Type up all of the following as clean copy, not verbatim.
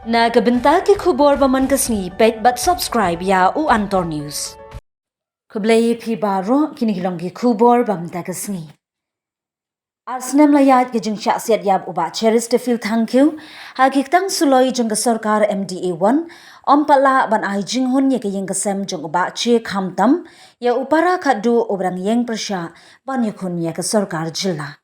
Nagabenta ke khubor baman kasni pet but subscribe ya u Antor News. Kublai pi baro kini hilong ki khubor bamta kasni. Arsenal layat ke jing syaksiat yab uba cheris te fil thank you hagik tang suloi jing ke sarkar MDA1 om pala ban ai jing hun ye ke yeng kesem jing uba che khamtam ya upara khadu obrang yeng persya ban yakun ye ke sarkar jilla.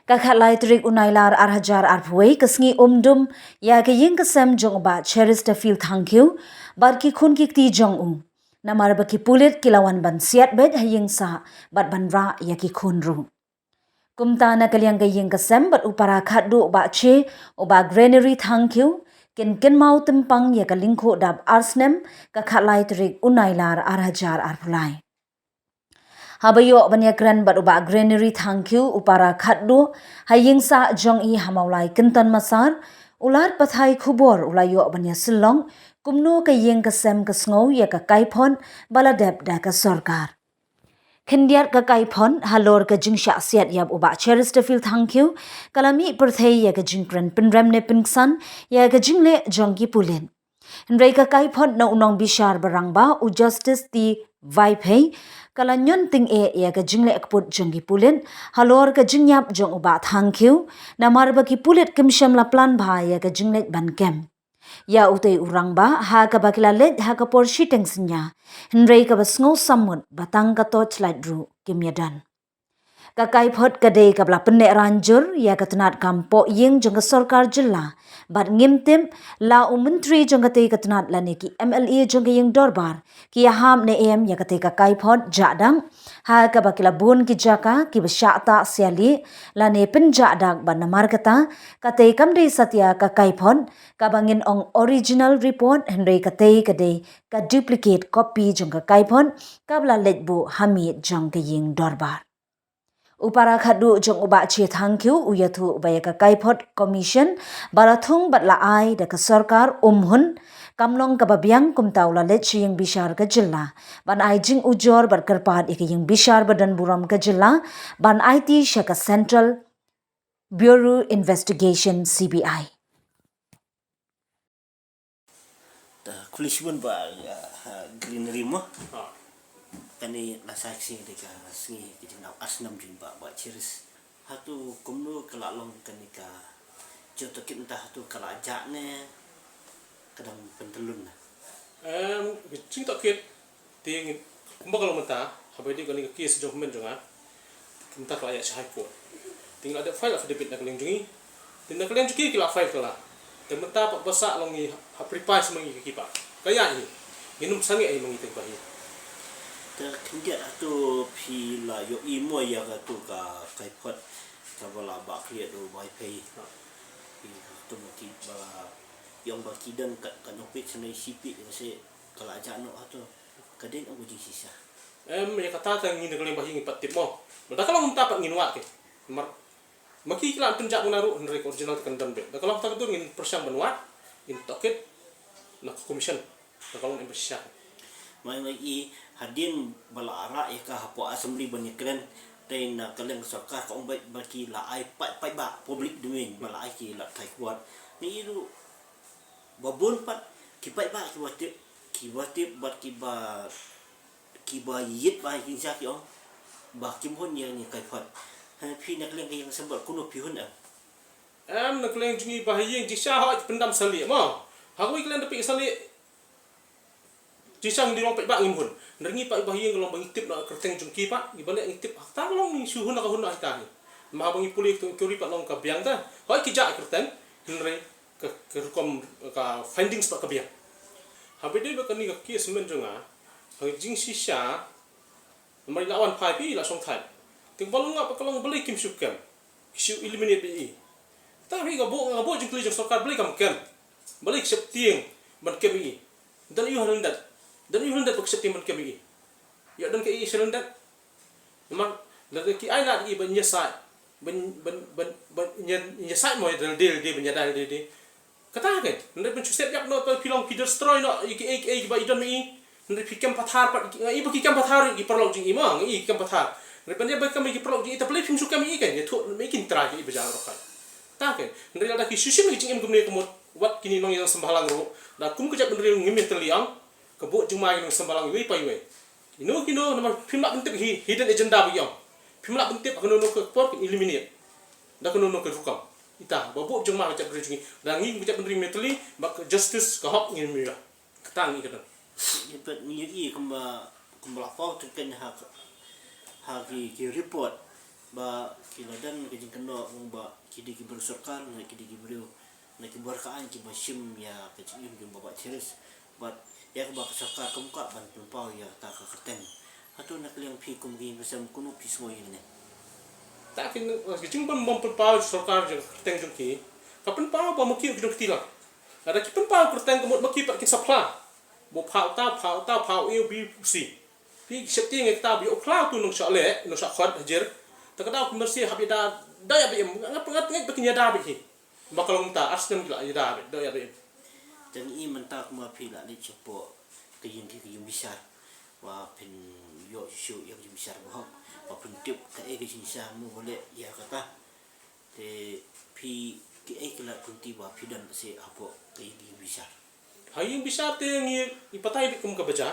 Kakak trik unailar arhajar arpway kesngi umdum ya ke yeng kesem jong ba cheris te fil thank you bar ki khun ki ti jong u namar ba ki pulit kilawan ban siat bet hayeng sa bat ban ra ya ki khun ru kumta na kalyang ke yeng kesem bat upara khadu ba che oba granary thank you ken mau tempang ya ka lingkho dab arsnem kakak trik unailar arhajar arpulai Habayo banyakran bat uba granary thank you upara khaddu hayeng sa jong i hamaulai kentan masar ular pathai khubor ulayo banya silong kumno ka yeng ka sem ka sngo ya ka kaipon baladep da ka sarkar Kendiat ka kaipon halor ka jingsha siat yab uba cheristafil thank you kalami perthei ya ka jingkran pinrem ne pinksan ya ka jingle jongki pulin Henry ka kaipon na unong bishar barangba u justice ti vibe kalanyon ting ya ka jingle akput jongki pulin halor ka jingyap jong uba thank you na marba ki pulit kimsham la plan bha ya ka jingle ban kem ya utei urangba ha ka bakila let ha ka porshi tengsinya Henry ka basngo samut batang ka torchlight ru kimyadan Kakai phot kadai kabla penne ranjur ya katnat kampo yeng jong sarkar jilla bat ngimtim la menteri jong kate katnat la neki MLA jong yeng dorbar ki ham ne em ya kate kakai phot jadang ha ka bakila bun ki jaka ki bashata siali la ne penjadak ban namar kata kate kamde satya kakai phot ka bangin ong original report henry kate kadai ka duplicate copy jong kakai phot kabla letbu hamid jong yeng dorbar Upara khadu jong uba che thank you uyathu ubaya ka kaipot commission barathung batla ai da ka sarkar umhun kamlong ka babyang kumtaula let ching bishar ka jilla ban ai jing ujor bar karpat ikiyeng bishar badan buram ka jilla ban IT shaka central bureau investigation CBI ta kulishbun ba greenery mo kani nasaksi deka singi kijina asnam jumba ba chiris hatu kumno kalalong kanika joto kinta hatu kala jakne kadang pentelun bicing tak kit ting mbakal menta habai di kani kes jong men jonga kinta kala ya high court tinggal ada file affidavit nak lengjungi tindak kalian juki kila file kala tementa pak basa longi ha prepare mengi kipa kaya ini minum sangi ai mengi tengbahi terkendiat tu pila yo imo ya tu ka kaipot ka bala ba clear do wifi tu mati ba yang ba kidan ka kanopit sanai sipi se kala jano atu kaden ang uji sisa ya kata tang ngin kalian bahi ngipat tip mo benda kalau minta pak nginwa ke maki kila penjak menaruh henry original kendan be da kalau tak tu ngin persyang benua in toket nak commission da kalau embassy mai i hadin bala ara ya ka hapo assembly banyakran tay na kaleng sarkar ka umbay baki la ay pai ba public domain bala ay ki la thai kwat ni iru babon pat ki pai ba ki wati bat ki ba yit ba ki sa ki ba kim hon yang ni kai phat ha phi nak leng yang sambal kuno phi hon nak leng jungi bahayeng jisha ha pendam sali ma hagoi kalian tapi sali Jisang di ruang pak ngim hun. Neringi pak bahiyeng kalau bangitip nak kerteng jungki pak, gibalik ngitip ta long ni suhun nak hun nak ta. Ma bangi puli tu kuri pak long ka biang ta. Hoi kijak kerteng henry ke rukom ka findings pak ka biang. Habi dia bakani ka kes men jonga. Hang jing sisha mari lawan pai pi la song thai. Ting balung ngap kalong beli kim sukam. Kisu eliminate bi. Ta ri ga bo jing kli jong sarkar beli kam kem. Balik sep tieng ban kem i. Dan yu handat dan ini hendak bersetiman kami. Ya dan kei serendat. Memang dari ki ai nak i benyesai. Benyesai mo del benyadai del. Kata kan, hendak pencusep yak no pilong pi destroy no i ba idon mi. Hendak pikam pathar pat i ba kikam pathar i perlok jing i mang i kam pathar. Hendak dia ba kami ki perlok jing i ta boleh pim sukam i kan ya tu mi kin trai i bejang rokai. Ta kan, hendak ada ki susim jing im kumne kumut wat kini nong yang sembalang ro da kum kejap benri ngimit terliang kebuk jumai nong sembalang wi pai we ino kino nama pimlak bentip hidden agenda bagi yang pimlak bentip akan nong ke port eliminate da kan nong ke rukam ita babuk jumai kejap benri da ngi kejap benri metali bak justice ka hok ngin mira ketang ikatan Dapat ni kembali apa terkait ki report ba kiladan kejing kena ba kidi ki bersorkan na kidi ki beriu na ki berkaan ki basim ya kejing jum babak serius but ya ba sarkar kumka ban pau ya ta ka kerten atau nak liang pi kum gi besam kuno pi semua ini tak kin kejing ban memperpau sarkar jeng kerteng jeng ki kapan pau ba maki jeng ketila ada ki pau kerteng kemut maki pak ki sapla bo phao yêu bi si pi septi ngai ta bi okla tu nong sale nong sa khat hajer takada ku mersi habida daya bi ngap ngai bakinya da bi bakalong ta asnem gila ida bi daya bi dan i mentak ma pi la li cepo kejing ki besar wa pen yo shu yang besar ba wa pen tip ka e kejing sa mu boleh ya kata te pi ki e kala kunti wa pi dan se apo kejing besar haying bisa te ngi ipatai bi kum ka baja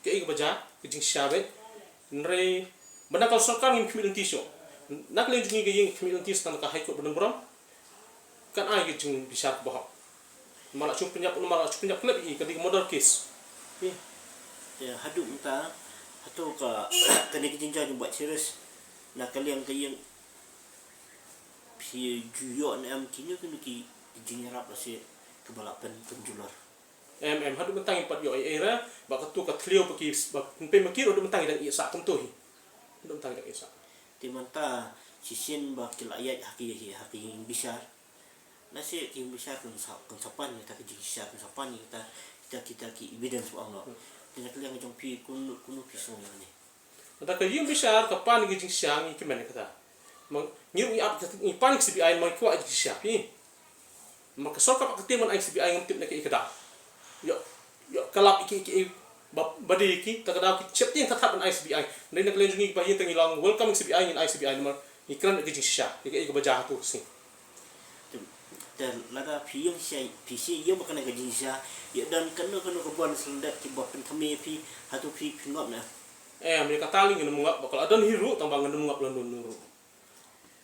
ke i baja kejing syabe nre banakal sarkar ngi kemi dentisyo nak le ngi ge kemi dentis tan ka haikot benang bram kan ai kejing bisa bah malah cum penyap klub i kadi model case ya hadu entah atau ka kena kejing jauh buat serius nak kalian kayang pi juyo na am kini ki kejing rap lasi kebalapan penjular hadu mentang impat yo era ba katu ka tliu paki ba pe makir do mentang dan isa kum tuhi do mentang dan isa timanta sisin ba kilayat haki besar nasi ki besar kun sapan kita ki besar kun sapan kita ki evidence wa Allah tidak kalian jong pi kun pi semua ni ada ka yim besar ka pan gi jing siang i kimen kata mang nyu i ap i panik sibi ai mang kwa ji siapi maka soka ka timan ai sibi ai ngtip na ki kada yo kalap iki badi iki takada ki chepti yang tatap an ICBI nei nak lenjungi ba yin tangilang welcome CBI in ICBI nomor ikran ke jing sha iki baja tu sing dan lada pi yang sai pi si yo bakana ke jing sha ya dan kena ke buan selendak ki bot pen kami pi hatu pi ngop na mereka tali ngene mungap bakal adan hiru tambang ngene mungap lan nuru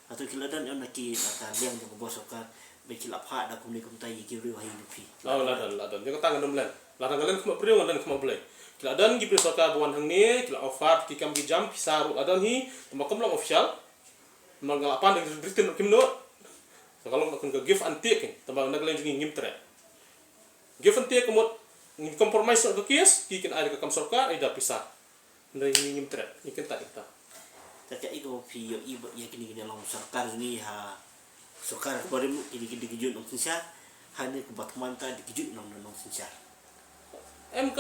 atau kiladan on ki akan liang ke bosokan bekilap ha da kumni kum tai ki riwa hidu pi ladan jangan tangan domlan ladan kalian kema priong dan kema boleh kiladan gi prisoka buan hang ni kila ofat ki kam gi jam pisaru ladan hi tembak long official mangalapan dengan britain kimno kalau nak ke give antik tembak nak lain ngim tre give antik kemot ngim compromise ke kes ki kin ada ke kam sorka ida pisah ndai ngim tre ikin tak kita tak iko pi yo ibu ya kini long sarkar ni ha sukar kepada mu ini dikejut nong sinsya hanya kebat manta dikejut nong sinsya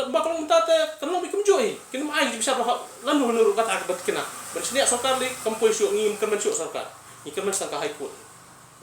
bakal mentate kenal bikin joy kini mai bisa bahwa lalu menurut kata akibat kena bersini sokar di kampus ngim kermen sokar ngim kermen sangka high court